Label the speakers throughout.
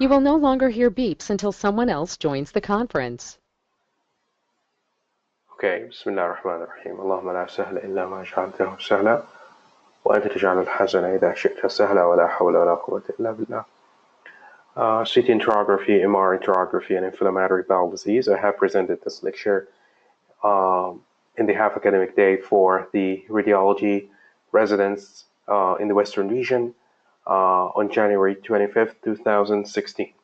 Speaker 1: You will no longer hear beeps until someone else joins the conference.
Speaker 2: Okay, بسم الله الرحمن الرحيم. اللهم لا سهل إلا ما جعلته سهلا وأنت تجعل الحزن إذا شئت سهلا ولا حول ولا قوة إلا بالله. CT Enterography, MR Enterography, and Inflammatory Bowel Disease. I have presented this lecture in the half academic day for the radiology residents in the Western region on January 25th, 2016.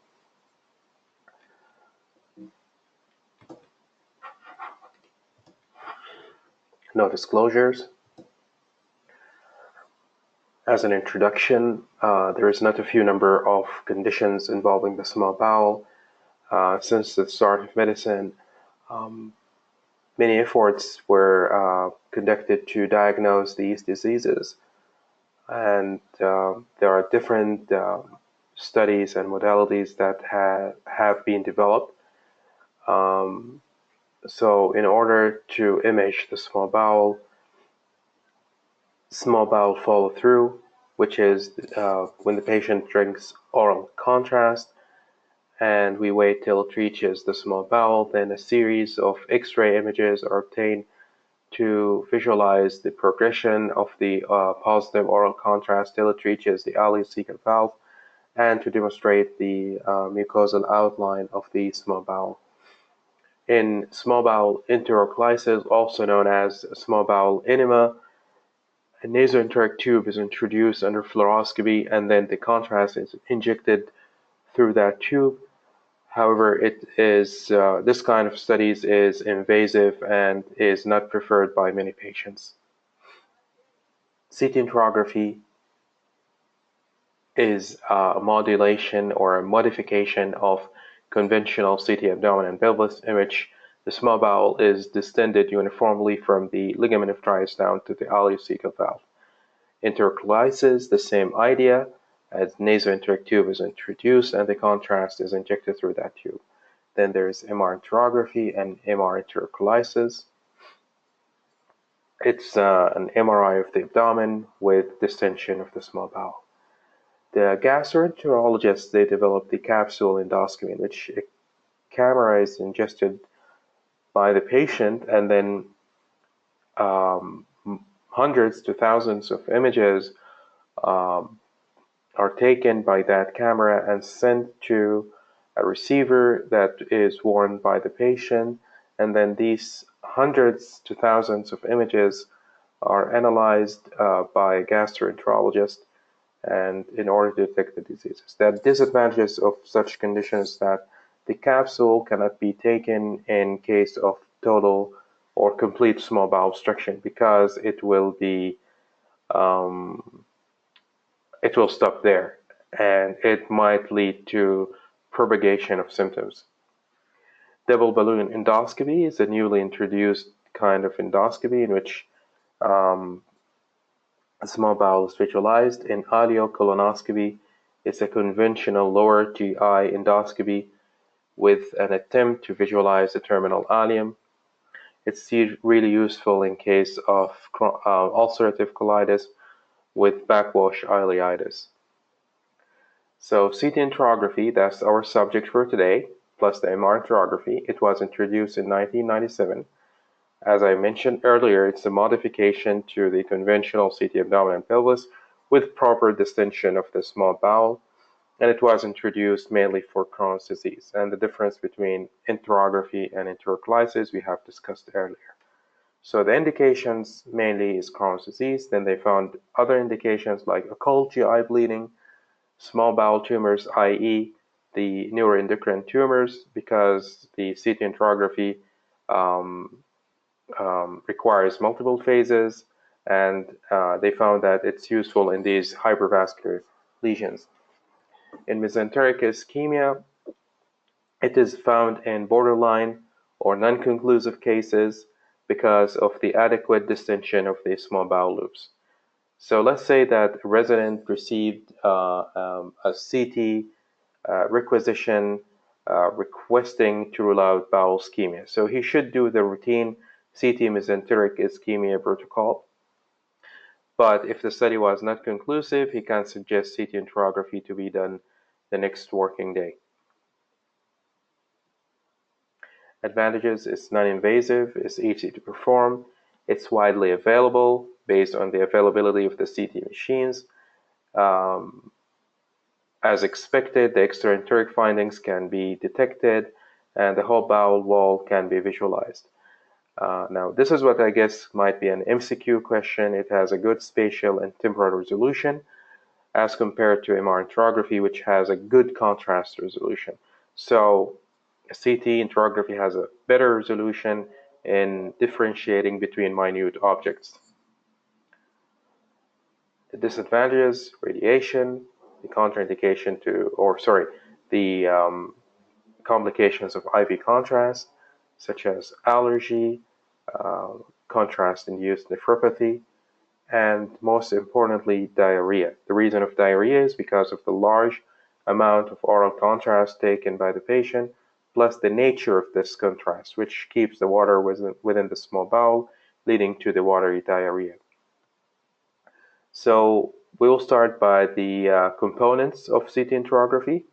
Speaker 2: No disclosures. As an introduction, there is not a few number of conditions involving the small bowel. Since the start of medicine, many efforts were conducted to diagnose these diseases, and there are different studies and modalities that have been developed. So in order to image the small bowel follow through, which is when the patient drinks oral contrast, and we wait till it reaches the small bowel, then a series of X-ray images are obtained to visualize the progression of the positive oral contrast till it reaches the ileocecal valve, and to demonstrate the mucosal outline of the small bowel. In small bowel enterocolitis, also known as small bowel enema, a nasoenteric tube is introduced under fluoroscopy, and then the contrast is injected through that tube. However, this kind of studies is invasive and is not preferred by many patients. CT enterography is a modulation or a modification of conventional CT abdomen and pelvis, in which the small bowel is distended uniformly from the ligament of Trias down to the ileocecal valve. Enterocolitis, the same idea, as nasoenteric tube is introduced and the contrast is injected through that tube. Then there's MR enterography and MR enterocolitis. It's an MRI of the abdomen with distension of the small bowel. The gastroenterologists, they developed the capsule endoscopy, in which a camera is ingested by the patient, and then hundreds to thousands of images are taken by that camera and sent to a receiver that is worn by the patient, and then these hundreds to thousands of images are analyzed by a gastroenterologist, and in order to detect the diseases. The disadvantages of such conditions that the capsule cannot be taken in case of total or complete small bowel obstruction, because it will stop there, and it might lead to propagation of symptoms. Double balloon endoscopy is a newly introduced kind of endoscopy in which a small bowel is visualized. In ileocolonoscopy, it's a conventional lower GI endoscopy with an attempt to visualize the terminal ileum. It's really useful in case of ulcerative colitis with backwash ileitis. So CT enterography, that's our subject for today, plus the MR enterography. It was introduced in 1997. As I mentioned earlier, it's a modification to the conventional CT abdomen and pelvis with proper distension of the small bowel, and it was introduced mainly for Crohn's disease. And the difference between enterography and enterocolitis we have discussed earlier. So the indications mainly is Crohn's disease. Then they found other indications like occult GI bleeding, small bowel tumors, i.e. the neuroendocrine tumors, because the CT enterography requires multiple phases, and they found that it's useful in these hypervascular lesions. In mesenteric ischemia, it is found in borderline or non-conclusive cases because of the adequate distension of the small bowel loops. So let's say that a resident received a CT requisition requesting to rule out bowel ischemia. So he should do the routine CT mesenteric ischemia protocol. But if the study was not conclusive, he can suggest CT enterography to be done the next working day. Advantages: it's non-invasive, it's easy to perform, it's widely available based on the availability of the CT machines. As expected, the extraenteric findings can be detected and the whole bowel wall can be visualized. Now, this is what I guess might be an MCQ question. It has a good spatial and temporal resolution as compared to MR Enterography, which has a good contrast resolution. So CT Enterography has a better resolution in differentiating between minute objects. The disadvantages: radiation, the contraindication to, the complications of IV contrast, such as allergy, contrast-induced nephropathy, and most importantly, diarrhea. The reason of diarrhea is because of the large amount of oral contrast taken by the patient, plus the nature of this contrast, which keeps the water within the small bowel, leading to the watery diarrhea. So we will start by the components of CT enterography.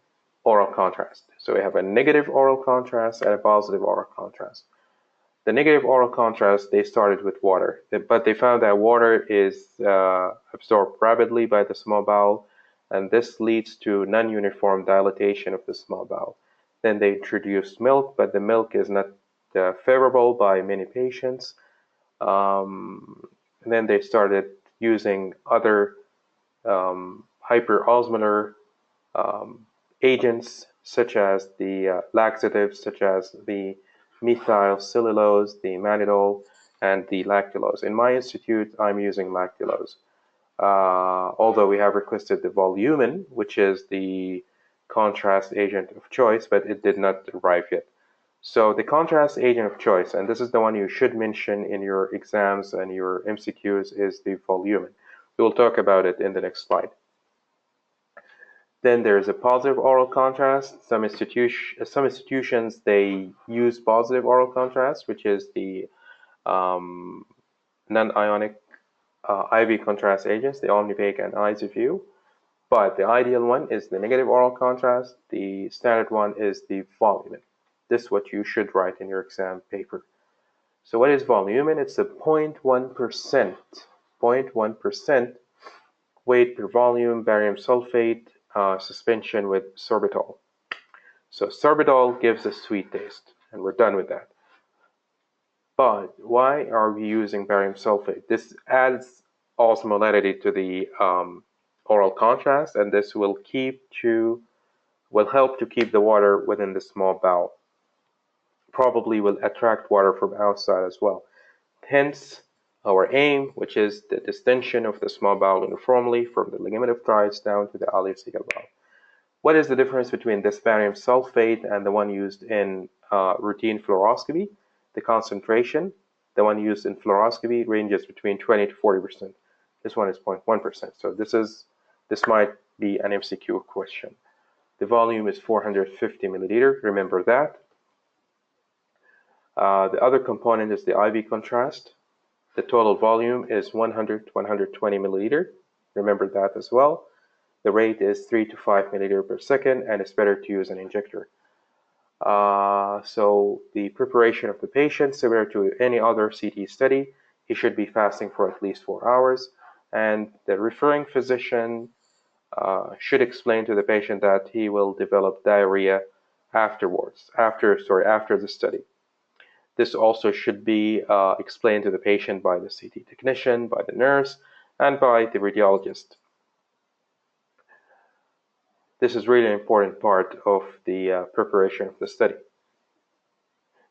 Speaker 2: Oral contrast. So we have a negative oral contrast and a positive oral contrast. The negative oral contrast, they started with water, but they found that water is absorbed rapidly by the small bowel, and this leads to non-uniform dilatation of the small bowel. Then they introduced milk, but the milk is not favorable by many patients. And then they started using other hyperosmolar agents, such as the laxatives, such as the methyl cellulose, the mannitol, and the lactulose. In my institute, I'm using lactulose. Although we have requested the volumen, which is the contrast agent of choice, but it did not arrive yet. So the contrast agent of choice, and this is the one you should mention in your exams and your MCQs, is the volumen. We will talk about it in the next slide. Then there's a positive oral contrast. Some institutions, they use positive oral contrast, which is the non-ionic IV contrast agents, the Omnipaque and Isoview. But the ideal one is the negative oral contrast. The standard one is the volumen. This is what you should write in your exam paper. So what is volumen? It's a 0.1% weight per volume barium sulfate suspension with sorbitol. So sorbitol gives a sweet taste, and we're done with that. But why are we using barium sulfate? This adds osmolality to the oral contrast, and this will help to keep the water within the small bowel. Probably will attract water from outside as well. Hence, our aim, which is the distension of the small bowel uniformly from the ligament of Treitz down to the ileocecal bowel. What is the difference between this barium sulfate and the one used in routine fluoroscopy? The concentration, the one used in fluoroscopy, ranges between 20 to 40%. This one is 0.1%. So this might be an MCQ question. The volume is 450 milliliter. Remember that. The other component is the IV contrast. The total volume is 100 to 120 milliliter. Remember that as well. The rate is 3 to 5 milliliter per second, and it's better to use an injector. So the preparation of the patient, similar to any other CT study, he should be fasting for at least 4 hours, and the referring physician should explain to the patient that he will develop diarrhea after the study. This also should be explained to the patient by the CT technician, by the nurse, and by the radiologist. This is really an important part of the preparation of the study.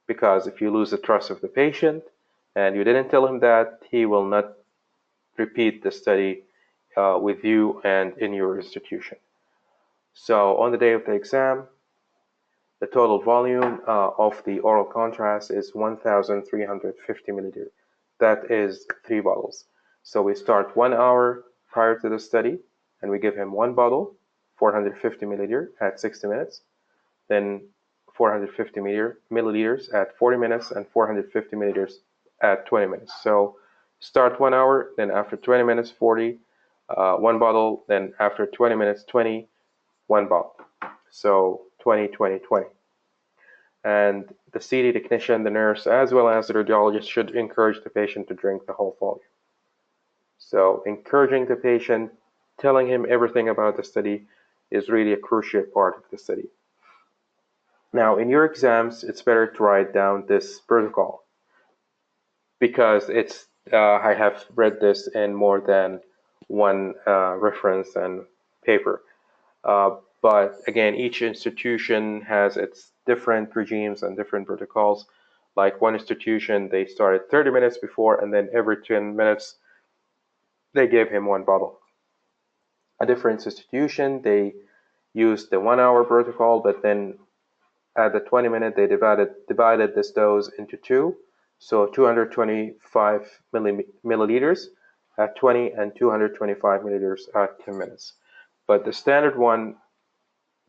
Speaker 2: Because if you lose the trust of the patient and you didn't tell him that, he will not repeat the study with you and in your institution. So on the day of the exam, the total volume of the oral contrast is 1,350 milliliter. That is 3 bottles. So we start 1 hour prior to the study, and we give him 1 bottle, 450 milliliter at 60 minutes, then 450 milliliters at 40 minutes, and 450 milliliters at 20 minutes. So start 1 hour, then after 20 minutes, 40, 1 bottle, then after 20 minutes, 20, 1 bottle. so 20, 20, 20. And the CT technician, the nurse, as well as the radiologist should encourage the patient to drink the whole volume. So encouraging the patient, telling him everything about the study is really a crucial part of the study. Now, in your exams, it's better to write down this protocol because I have read this in more than one reference and paper. But again, each institution has its different regimes and different protocols. Like one institution, they started 30 minutes before, and then every 10 minutes, they gave him one bottle. A different institution, they used the 1 hour protocol, but then at the 20-minute, they divided this dose into two. So 225 milliliters at 20 and 225 milliliters at 10 minutes. But the standard one,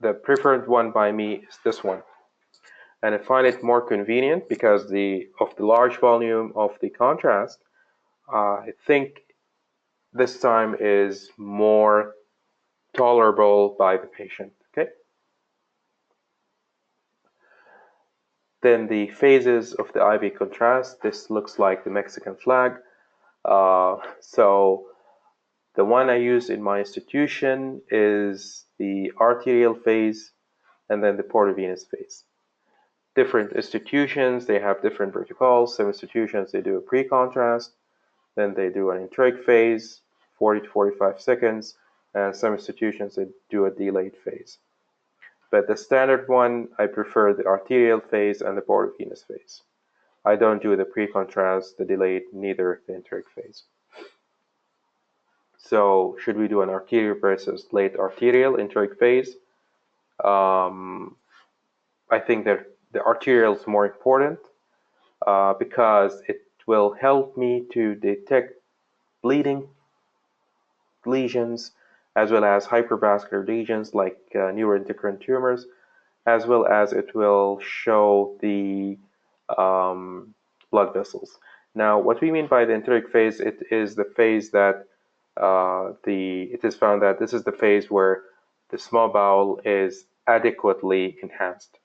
Speaker 2: the preferred one by me is this one. And I find it more convenient because of the large volume of the contrast. I think this time is more tolerable by the patient. Okay. Then the phases of the IV contrast. This looks like the Mexican flag. So the one I use in my institution is the arterial phase and then the portovenous phase. Different institutions, they have different protocols. Some institutions, they do a pre-contrast, then they do an enteric phase, 40 to 45 seconds, and some institutions, they do a delayed phase. But the standard one, I prefer the arterial phase and the portovenous phase. I don't do the pre-contrast, the delayed, neither the enteric phase. So should we do an arterial versus late arterial enteric phase? I think that the arterial is more important because it will help me to detect bleeding lesions as well as hypervascular lesions like neuroendocrine tumors, as well as it will show the blood vessels. Now, what we mean by the enteric phase, it is the phase that it is found that this is the phase where the small bowel is adequately enhanced.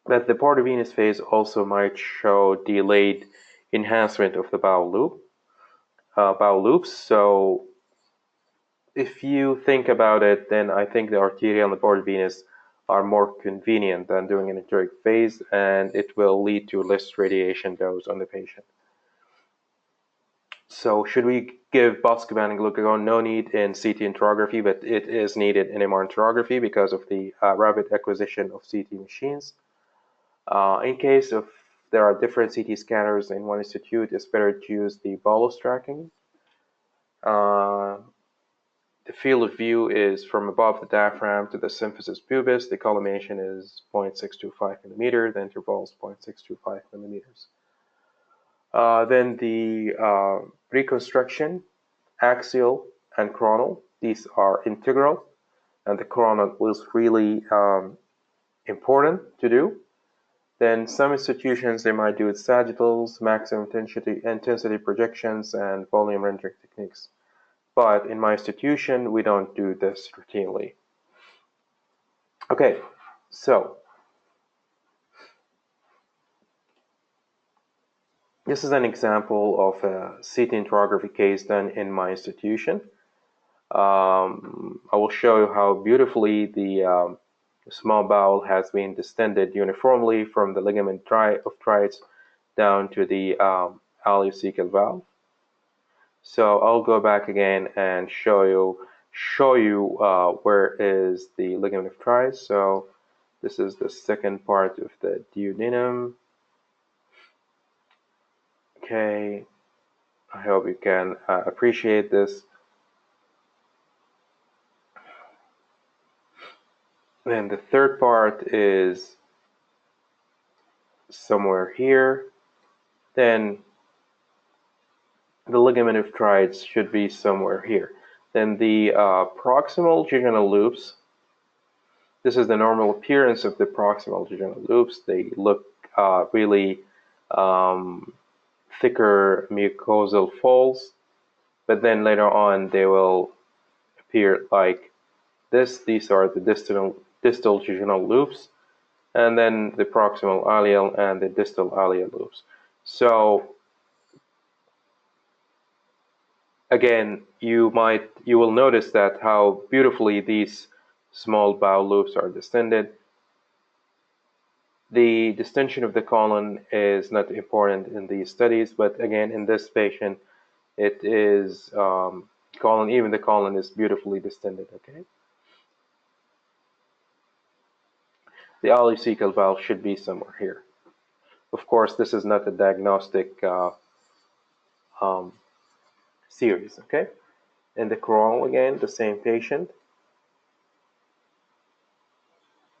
Speaker 2: But the portovenous phase also might show delayed enhancement of the bowel loops. So if you think about it, then I think the arterial and the portovenous are more convenient than doing an enteric phase, and it will lead to less radiation dose on the patient. So should we give Buscopan and glucagon? No need in CT enterography, but it is needed in MR enterography because of the rapid acquisition of CT machines. In case of there are different CT scanners in one institute, it's better to use the bolus tracking. The field of view is from above the diaphragm to the symphysis pubis. The collimation is 0.625 millimeter. The interval is 0.625 millimeters. Then the reconstruction, axial and coronal. These are integral, and the coronal was really important to do. Then some institutions, they might do sagittals, maximum intensity projections, and volume rendering techniques. But in my institution, we don't do this routinely. Okay, so this is an example of a CT enterography case done in my institution. I will show you how beautifully the small bowel has been distended uniformly from the ligament of Treitz down to the ileocecal valve. So I'll go back again and show you where is the ligament of Treitz. So this is the second part of the duodenum. Okay, I hope you can appreciate this. And the third part is somewhere here. Then the ligament of Treitz should be somewhere here. Then the proximal jejunal loops. This is the normal appearance of the proximal jejunal loops. They look really thicker mucosal folds, but then later on they will appear like These are the distal jejunal loops, and then the proximal ileal and the distal ileal loops. So again, you will notice that how beautifully these small bowel loops are distended. The distension of the colon is not important in these studies, but again, in this patient, it is colon. Even the colon is beautifully distended. Okay. The ileocecal valve should be somewhere here. Of course, this is not a diagnostic series. Okay. In the Crohn, again, the same patient.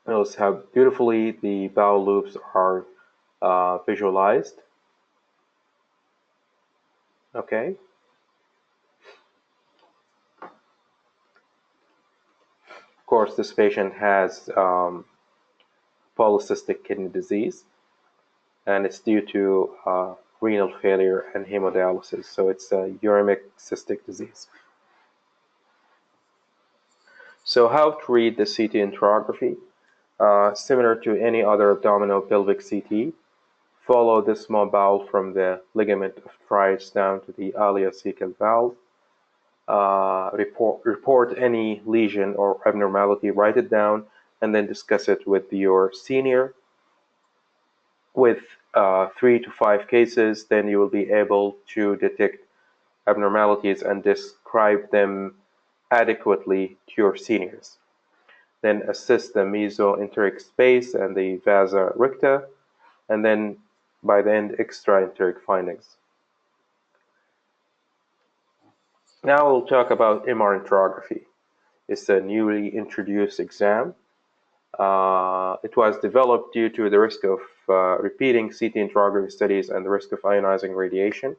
Speaker 2: Notice how beautifully the bowel loops are visualized. Okay. Of course, this patient has polycystic kidney disease, and it's due to renal failure and hemodialysis. So it's a uremic cystic disease. So how to read the CT enterography? Similar to any other abdominal pelvic CT, follow the small bowel from the ligament of Trias down to the ileocecal valve. Report any lesion or abnormality, write it down, and then discuss it with your senior. With 3 to 5 cases, then you will be able to detect abnormalities and describe them adequately to your seniors. Then assess the mesoenteric space and the vasa recta, and then by the end, extraenteric findings. Now we'll talk about MR Enterography. It's a newly introduced exam. It was developed due to the risk of repeating CT enterography studies and the risk of ionizing radiation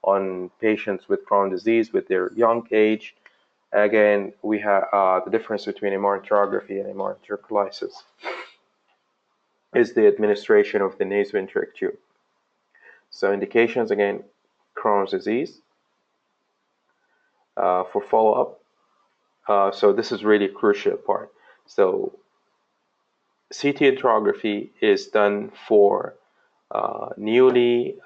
Speaker 2: on patients with Crohn disease with their young age. Again, we have the difference between MR enterography and MR enteroclysis is the administration of the nasoenteric tube. So indications, again, Crohn's disease. For follow-up, so this is really a crucial part. So CT enterography is done for newly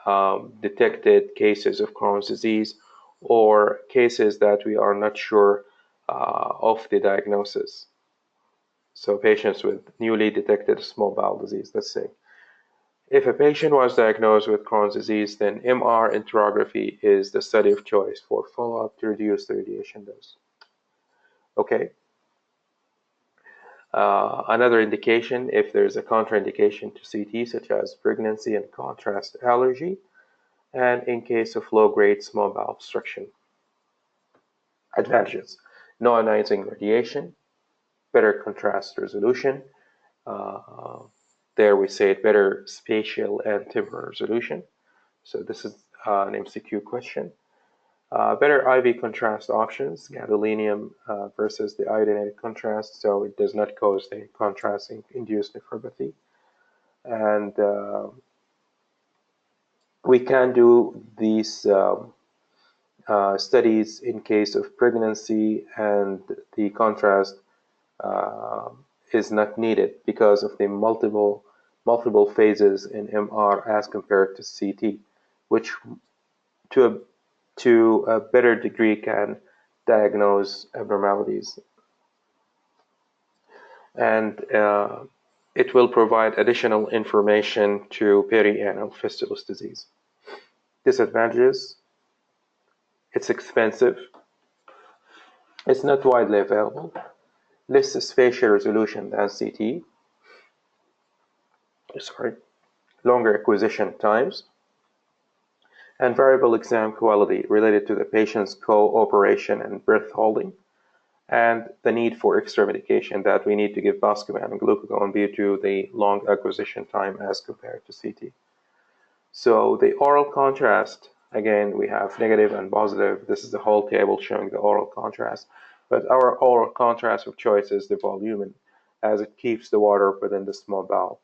Speaker 2: detected cases of Crohn's disease or cases that we are not sure of the diagnosis. So patients with newly detected small bowel disease, let's say. If a patient was diagnosed with Crohn's disease, then MR enterography is the study of choice for follow-up to reduce the radiation dose. Okay. Another indication, if there's a contraindication to CT, such as pregnancy and contrast allergy, and in case of low-grade small bowel obstruction. Advantages: no ionizing radiation, better contrast resolution. There we say better spatial and temporal resolution. So this is an MCQ question. Better IV contrast options, gadolinium versus the iodinated contrast, so it does not cause the contrast-induced nephropathy. And we can do these studies in case of pregnancy, and the contrast is not needed because of the multiple phases in MR as compared to CT, which to a better degree can diagnose abnormalities. And it will provide additional information to perianal fistulous disease. Disadvantages: it's expensive, it's not widely available, less spatial resolution than CT, longer acquisition times, and variable exam quality related to the patient's cooperation and breath holding, and the need for extra medication that we need to give Boscovan and glucagon due to the long acquisition time as compared to CT. So the oral contrast, again, we have negative and positive. This is the whole table showing the oral contrast. But our oral contrast of choice is the volumen, as it keeps the water within the small bowel.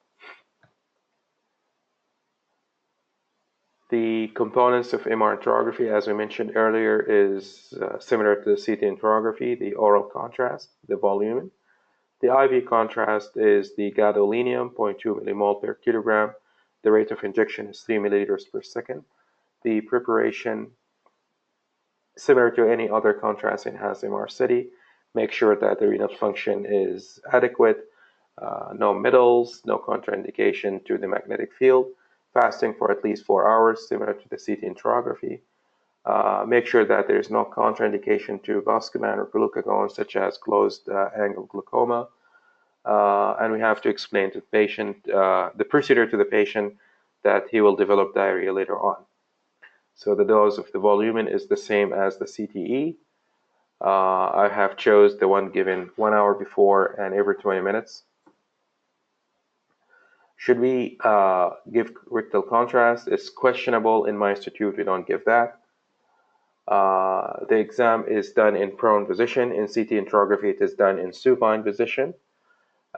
Speaker 2: The components of MR Enterography, as we mentioned earlier, is similar to the CT Enterography, the oral contrast, the volume. The IV contrast is the gadolinium, 0.2 millimole per kilogram. The rate of injection is 3 milliliters per second. The preparation, similar to any other contrast-enhanced MR study, make sure that the renal function is adequate, no middles, no contraindication to the magnetic field, fasting for at least 4 hours, similar to the CT Enterography. Make sure that there is no contraindication to Buscopan or glucagon, such as closed angle glaucoma. And we have to explain to the patient, the procedure to the patient, that he will develop diarrhea later on. So the dose of the volumen is the same as the CTE. I have chose the one given 1 hour before and every 20 minutes. Should we give rectal contrast? It's questionable. In my institute, we don't give that. The exam is done in prone position. In CT Enterography, it is done in supine position.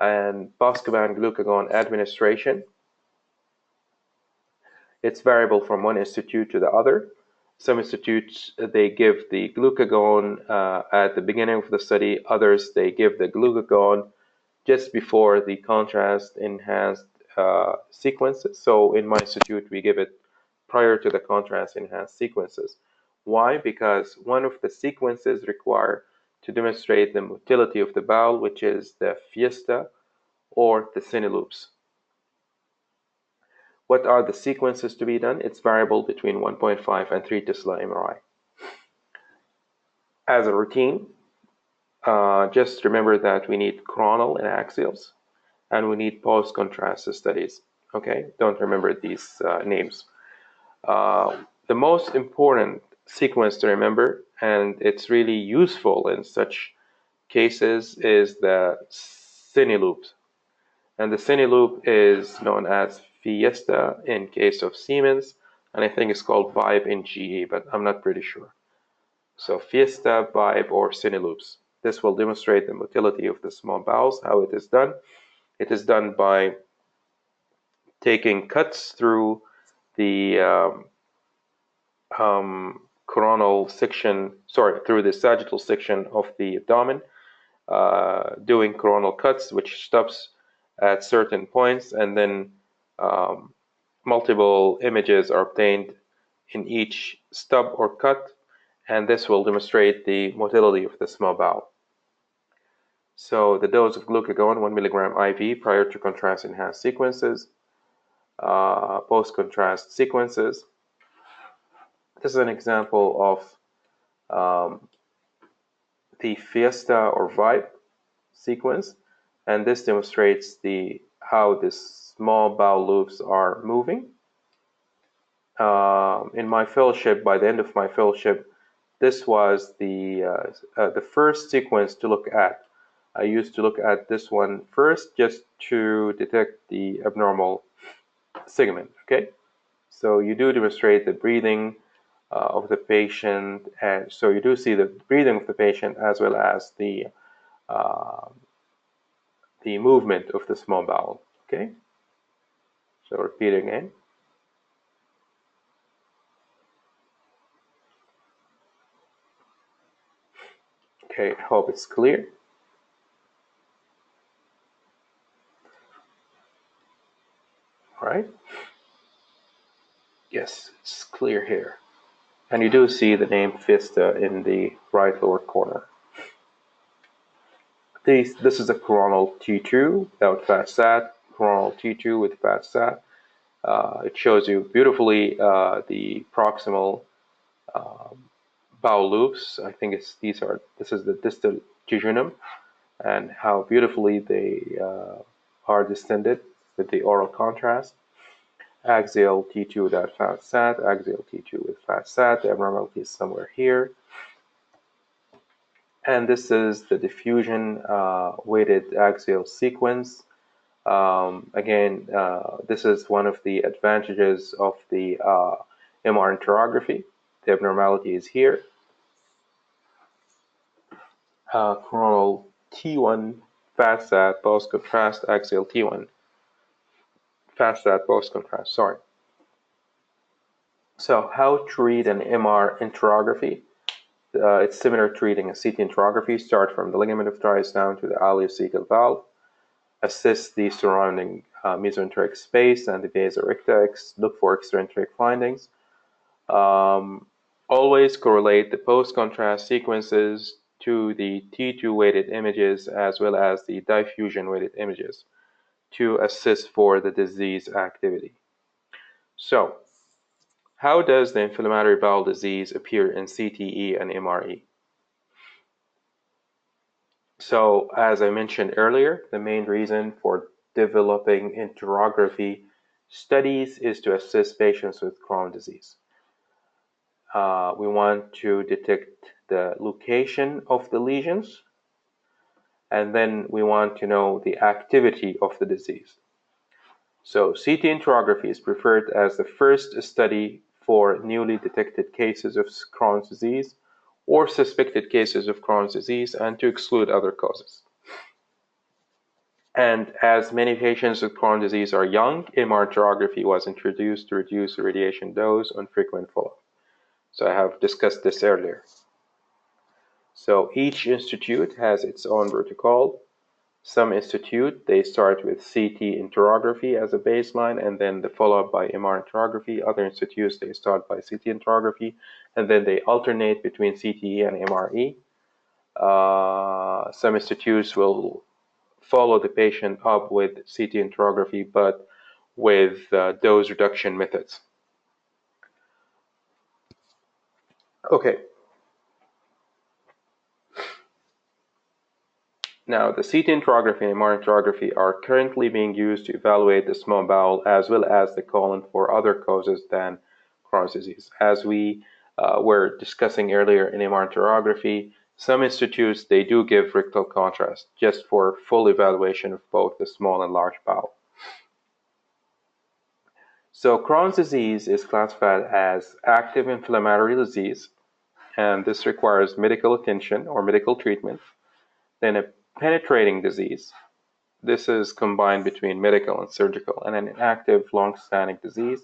Speaker 2: And Buscopan glucagon administration, it's variable from one institute to the other. Some institutes, they give the glucagon at the beginning of the study. Others, they give the glucagon just before the contrast-enhanced sequences. So in my institute, we give it prior to the contrast-enhanced sequences. Why? Because one of the sequences require to demonstrate the motility of the bowel, which is the fiesta or the cine loops. What are the sequences to be done? It's variable between 1.5 and 3 Tesla MRI. As a routine, just remember that we need coronal and axials, and we need post-contrast studies. Okay, don't remember these names. The most important sequence to remember, and it's really useful in such cases, is the cine loops. And the cine loop is known as Fiesta in case of Siemens, and I think it's called Vibe in GE, but I'm not pretty sure. So Fiesta, Vibe, or cine loops. This will demonstrate the motility of the small bowels. How it is done? It is done by taking cuts through the coronal section, through the sagittal section of the abdomen, doing coronal cuts, which stops at certain points, and then multiple images are obtained in each stub or cut, and this will demonstrate the motility of the small bowel. So the dose of glucagon, 1 milligram IV prior to contrast-enhanced sequences, post-contrast sequences. This is an example of the Fiesta or Vibe sequence, and this demonstrates how the small bowel loops are moving. In my fellowship, by the end of my fellowship, this was the first sequence to look at. I used to look at this one first just to detect the abnormal segment. Okay, so you do demonstrate the breathing of the patient, and so you do see the breathing of the patient as well as the movement of the small bowel. Okay, so repeat again. Okay, I hope it's clear. All right. Yes, it's clear here. And you do see the name Fiesta in the right lower corner. This is a coronal T2 without fat sat, coronal T2 with fat sat. It shows you beautifully the proximal bowel loops. I think this is the distal jejunum, and how beautifully they are distended with the oral contrast. Axial T2 without fat sat, axial T2 with fat sat. The abnormality is somewhere here. And this is the diffusion weighted axial sequence. Again, this is one of the advantages of the MR Enterography. The abnormality is here. Coronal T1 fat sat post contrast, axial T1 fat sat post contrast. Sorry. So how to read an MR enterography? It's similar to reading a CT enterography. Start from the ligament of Trias down to the ileocecal valve. Assess the surrounding mesenteric space and the basa recta. Look for extraenteric findings. Always correlate the post-contrast sequences to the T2 weighted images as well as the diffusion weighted images to assess for the disease activity. So, how does the inflammatory bowel disease appear in CTE and MRE? So, as I mentioned earlier, the main reason for developing enterography studies is to assist patients with Crohn disease. We want to detect the location of the lesions, and then we want to know the activity of the disease. So CT enterography is preferred as the first study for newly detected cases of Crohn's disease or suspected cases of Crohn's disease and to exclude other causes. And as many patients with Crohn's disease are young, MR enterography was introduced to reduce the radiation dose on frequent follow-up. So I have discussed this earlier. So each institute has its own protocol. Some institute, they start with CT enterography as a baseline and then the follow-up by MR enterography. Other institutes, they start by CT enterography and then they alternate between CTE and MRE. Some institutes will follow the patient up with CT enterography but with dose reduction methods. Okay. Now, the CT enterography and MR enterography are currently being used to evaluate the small bowel as well as the colon for other causes than Crohn's disease. As we were discussing earlier in MR enterography, some institutes, they do give rectal contrast just for full evaluation of both the small and large bowel. So Crohn's disease is classified as active inflammatory disease, and this requires medical attention or medical treatment. Then a penetrating disease. This is combined between medical and surgical, and an inactive long-standing disease.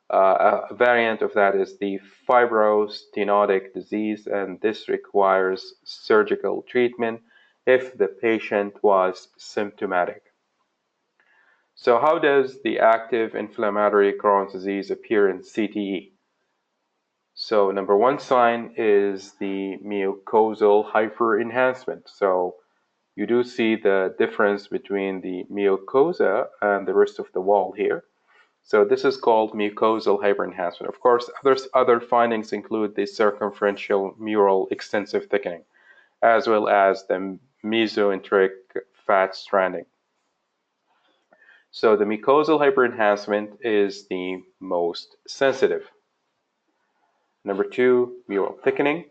Speaker 2: A variant of that is the fibrostenotic disease, and this requires surgical treatment if the patient was symptomatic. So how does the active inflammatory Crohn's disease appear in CTE? So number one sign is the mucosal hyperenhancement. So you do see the difference between the mucosa and the rest of the wall here. So this is called mucosal hyperenhancement. Of course, other findings include the circumferential mural extensive thickening, as well as the mesenteric fat stranding. So the mucosal hyperenhancement is the most sensitive. Number two, mural thickening.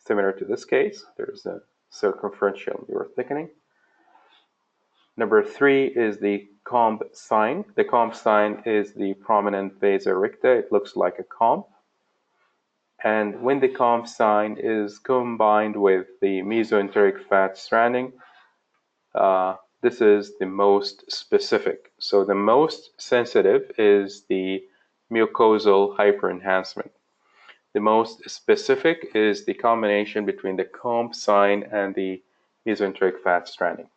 Speaker 2: Similar to this case, there's a circumferential mural thickening. Number three is the comb sign. The comb sign is the prominent basa recta. It looks like a comb. And when the comb sign is combined with the mesenteric fat stranding, this is the most specific. So the most sensitive is the mucosal hyperenhancement. The most specific is the combination between the comb sign and the mesenteric fat stranding.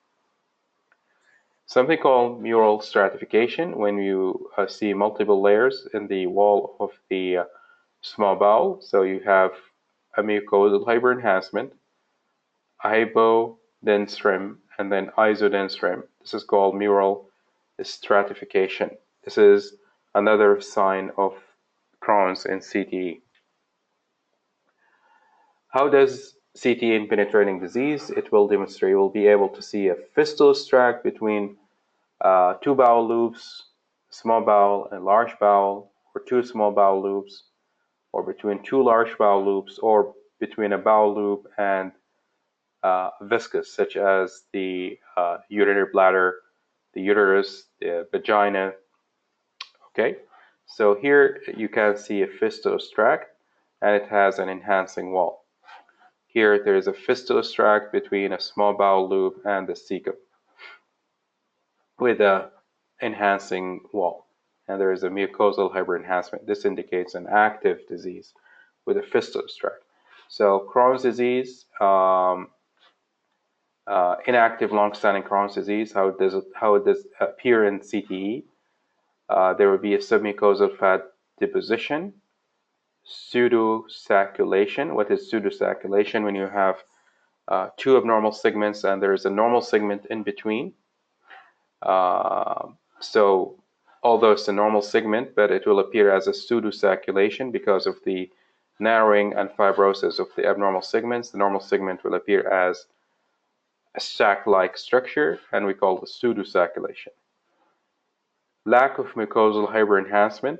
Speaker 2: Something called mural stratification, when you see multiple layers in the wall of the small bowel. So you have a mucosal hyperenhancement, a hypodense rim, and then isodense rim. This is called mural stratification. This is another sign of Crohn's in CTE. How does CTE in penetrating disease? It will demonstrate, you will be able to see a fistulous tract between two bowel loops, small bowel and large bowel, or two small bowel loops, or between two large bowel loops, or between a bowel loop and viscus, such as the urinary bladder, the uterus, the vagina. Okay, so here you can see a fistulous tract, and it has an enhancing wall. Here there is a fistulous tract between a small bowel loop and the cecum with a enhancing wall. and there is a mucosal hyperenhancement. This indicates an active disease with a fistulous tract. So Crohn's disease, inactive long-standing Crohn's disease, how it does appear in CTE? There will be a submucosal fat deposition, pseudosacculation. What is pseudosacculation? When you have two abnormal segments and there is a normal segment in between. So although it's a normal segment, but it will appear as a pseudosacculation because of the narrowing and fibrosis of the abnormal segments. The normal segment will appear as a sac-like structure, and we call it pseudosacculation. Lack of mucosal hyperenhancement.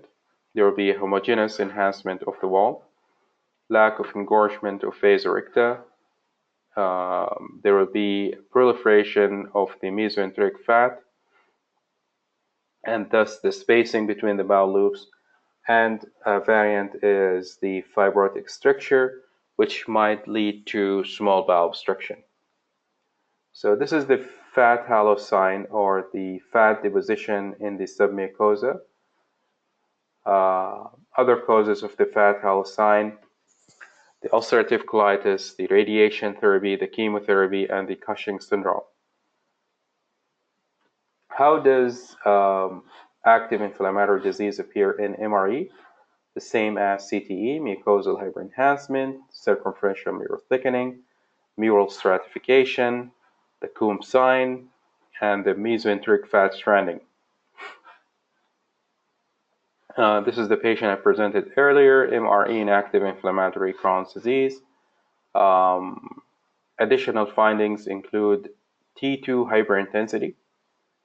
Speaker 2: There will be a homogeneous enhancement of the wall. Lack of engorgement of vasorecta. There will be proliferation of the mesenteric fat, and thus the spacing between the bowel loops. And a variant is the fibrotic stricture, which might lead to small bowel obstruction. So this is the fat halo sign, or the fat deposition in the submucosa. Other causes of the fat halo sign: the ulcerative colitis, the radiation therapy, the chemotherapy, and the Cushing syndrome. How does active inflammatory disease appear in MRE? The same as CTE: mucosal hyperenhancement, circumferential mural thickening, mural stratification, the Coombs sign, and the mesenteric fat stranding. This is the patient I presented earlier, MRE inactive inflammatory Crohn's disease. Additional findings include T2 hyperintensity.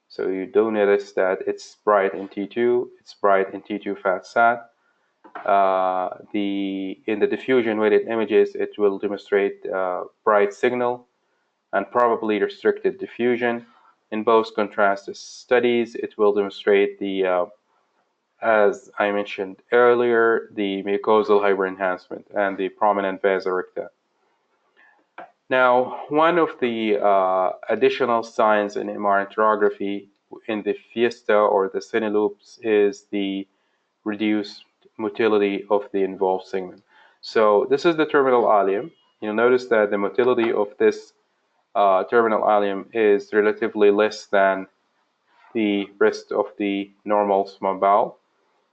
Speaker 2: So you do notice that it's bright in T2, it's bright in T2 fat sat. In the diffusion weighted images, it will demonstrate bright signal and probably restricted diffusion. In both contrast studies, it will demonstrate the, as I mentioned earlier, the mucosal hyperenhancement and the prominent vasorecta. Now, one of the additional signs in MR enterography in the fiesta or the cine loops is the reduced motility of the involved segment. So this is the terminal ileum. You'll notice that the motility of this terminal ileum is relatively less than the rest of the normal small bowel.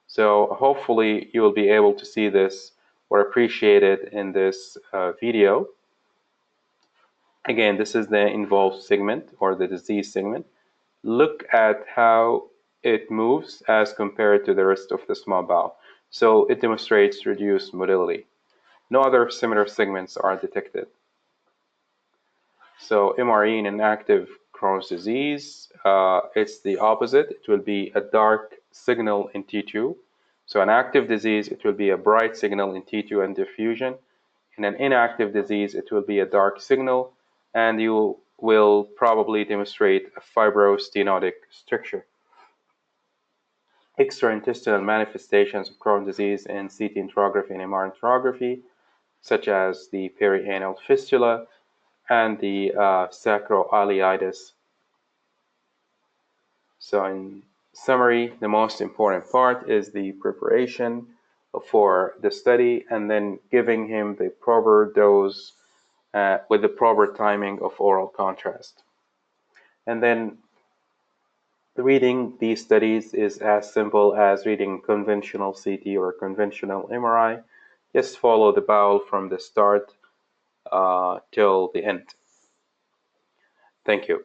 Speaker 2: So hopefully you will be able to see this or appreciate it in this video. Again, this is the involved segment or the disease segment. Look at how it moves as compared to the rest of the small bowel. So it demonstrates reduced motility. No other similar segments are detected. So MRE in an active Crohn's disease, it's the opposite. It will be a dark signal in T2. So an active disease, it will be a bright signal in T2 and diffusion. In an inactive disease, it will be a dark signal, and you will probably demonstrate a fibrostenotic stricture. Extraintestinal manifestations of Crohn's disease in CT enterography and MR enterography, such as the perianal fistula and the sacroileitis. So in summary, the most important part is the preparation for the study and then giving him the proper dose with the proper timing of oral contrast. And then reading these studies is as simple as reading conventional CT or conventional MRI. Just follow the bowel from the start till the end. Thank you.